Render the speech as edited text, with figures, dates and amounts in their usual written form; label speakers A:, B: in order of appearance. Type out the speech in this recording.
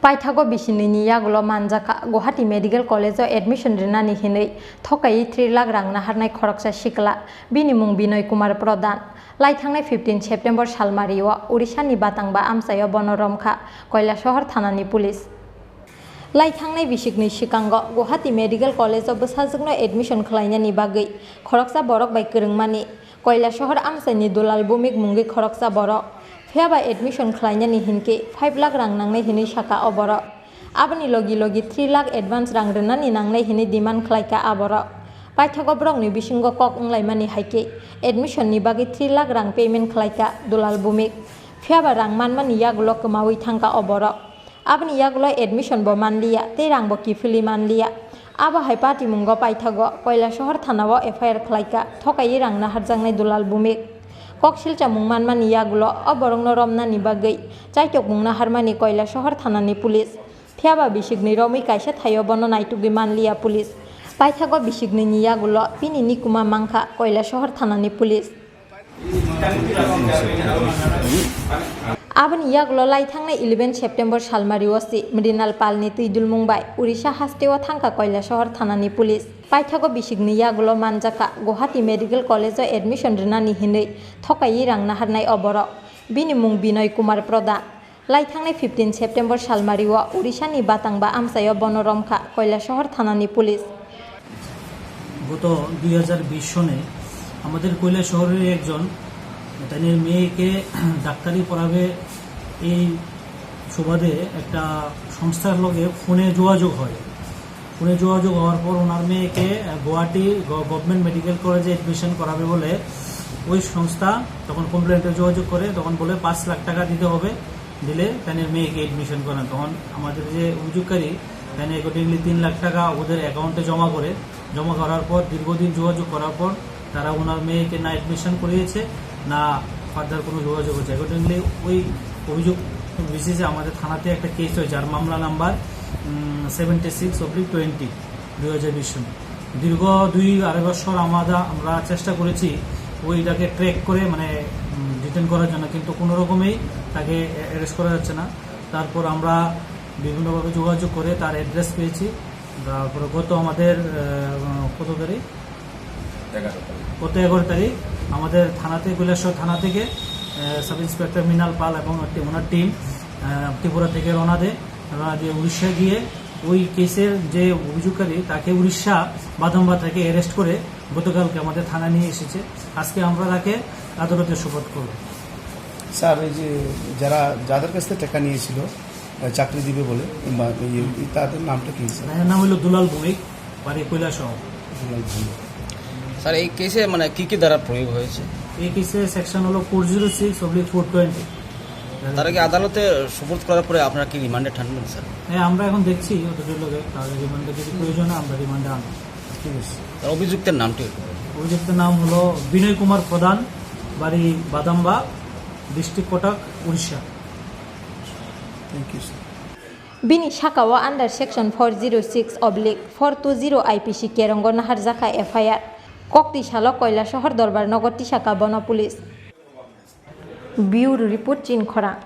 A: Paithago Bishinini Yagulo Manjaka, Guwahati Medical College admission Renani Hinei, Thokai 3 lakh rang naharnai khoroksa Shikla, Binimung Binoy Kumar Pradhan, Laithangnai 15 September Salmariwa, Orishani Batangba Amsayo Bonoromkha, Kailasahar Thanani Police. Laithangnai Bishikni Shikango, Guwahati Medical College of Bosajogno admission Khlainani Bagui, Khoroksa Borok by Kurungmani, Kailasahar Amsaini Dulal Bumik Mungi Khoroksa Borok. Fiaba admission khlainani hinke 5 lakh rang nangnai hini saka oboro aboni logi 3 lakh advance rang renani nangnai hini demand khlaika aboro paithago brongni bisingo kok unglaimani haike admission ni bagi 3 lakh rang payment khlaika dulal bumik fiaba rang manmani yagulo kemawi thangka oboro aboni yagulo admission bo manliya te rang bo kifili manliya aba haipati mungo paithago Kailasahar thanao FIR khlaika thokai rang naharjangnai dulal bumik Koksilcha mungmanmani yagulo oborongno romnani bagui chaitok mungna harmani Kailasahar thanani police phiaba bisigni romi kaisa thayo bono naitugi manliya police paithago bisigni ni yagulo pini nikuma mangkha Kailasahar thanani police Aboni yagulo laithangnai 11 September Salmari wasi Medinal Palni Tuidul Mumbai Odisha hasteo thangka Kailasahar thanani police Paithago bisigni yagulo manjaka Guwahati Medical College admission renani hinei thokai rang naharnai oboro Binimung Binoy Kumar Pradhan Laithangnai 15 September Salmariwa Orishani Batangba Amsayo Bonoromkha Kailasahar thanani police
B: গত 2020 সনে আমাদের কৈলাসহরের একজন তার মেয়েকে ডাক্তারি পড়াবে এই সুবাদে একটা সংস্থার লগে ফোনে যোগাযোগ হয় ফোনে যোগাযোগ হওয়ার পর ওনার মেয়েকে গুয়াহাটি গভর্নমেন্ট মেডিকেল কলেজে এডমিশন করাবে বলে ওই সংস্থা তখন কমপ্লেন্টে যোগাযোগ করে তখন বলে 5 লাখ টাকা দিতে হবে দিলে তার মেয়েকে এডমিশন করান তখন আমাদের যে অভিযোগকারী তাই অ্যাকর্ডিংলি 3 লাখ টাকা ওদের অ্যাকাউন্টে জমা করার পর দীর্ঘদিন যোগাযোগ করার পর তারা ওনার মেয়েকে না এডমিশন করিয়েছে না ফার্দার কোনো যোগাযোগ হচ্ছে অ্যাকর্ডিংলি ওই অভিযোগ বিশেষে আমাদের থানাতে একটা কেস হয়েছে যার মামলা নাম্বার 76/20 2020 সনে দীর্ঘ 2-2.5 বছর আমরা চেষ্টা করেছি ওইটাকে ট্র্যাক করে মানে ডিটেন করার জন্য কিন্তু কোনো রকমেই তাকে অ্যারেস্ট করা যাচ্ছে না তারপর আমরা বিভিন্নভাবে যোগাযোগ করে তার অ্যাড্রেস পেয়েছি তারপরে গত আমাদের কত তারিখ 11 তারিখ আমাদের থানাতে কৈলাসহর থানা থেকে সাব ইন্সপেক্টর মৃণাল পাল এবং ওনার টিম ত্রিপুরা থেকে রওনা দিয়ে উড়িষ্যা গিয়ে ওই কেসের যে অভিযোগকারী তাকে উড়িষ্যা বাদাম্বা থেকে অ্যারেস্ট করে গতকালকে আমাদের থানা নিয়ে এসেছে আজকে আমরা তাকে আদালতে সোপর্দ করব
C: স্যার এই যে যাদের কাছ থেকে টাকা নিয়েছিল চাকরি দিবে বলে তাদের নামটা কি
B: স্যার নাম হলো দুলাল ভৌমিক বাড়ি কৈলাসহর দুলাল ভৌমিক
D: স্যার এই কেসে মানে কি দ্বারা প্রয়োগ হয়েছে
B: এই কেসে সেকশন হলো 406/420
D: তার আগে আদালতে সুপোর্দ করার পরে আপনারা কি রিমান্ডে থাকবেন স্যার
B: হ্যাঁ আমরা এখন দেখছি ওদের লোকে তাদের রিমান্ডে যদি প্রয়োজন আমরা রিমান্ডে আনবো ঠিক আছে
D: অভিযুক্তের নামটি
B: অভিযুক্তের নাম হলো বিনয় কুমার প্রধান বাড়ি Badamba district Cuttack Orissa
C: thank you sir
A: Bini Shakawa under section 406/420 IPC Kerongo Naharjaka FIR Kokti Shalo Kailasahar Dorbar Nogoti Shaka Bono Police Bureau Report Chin Khorang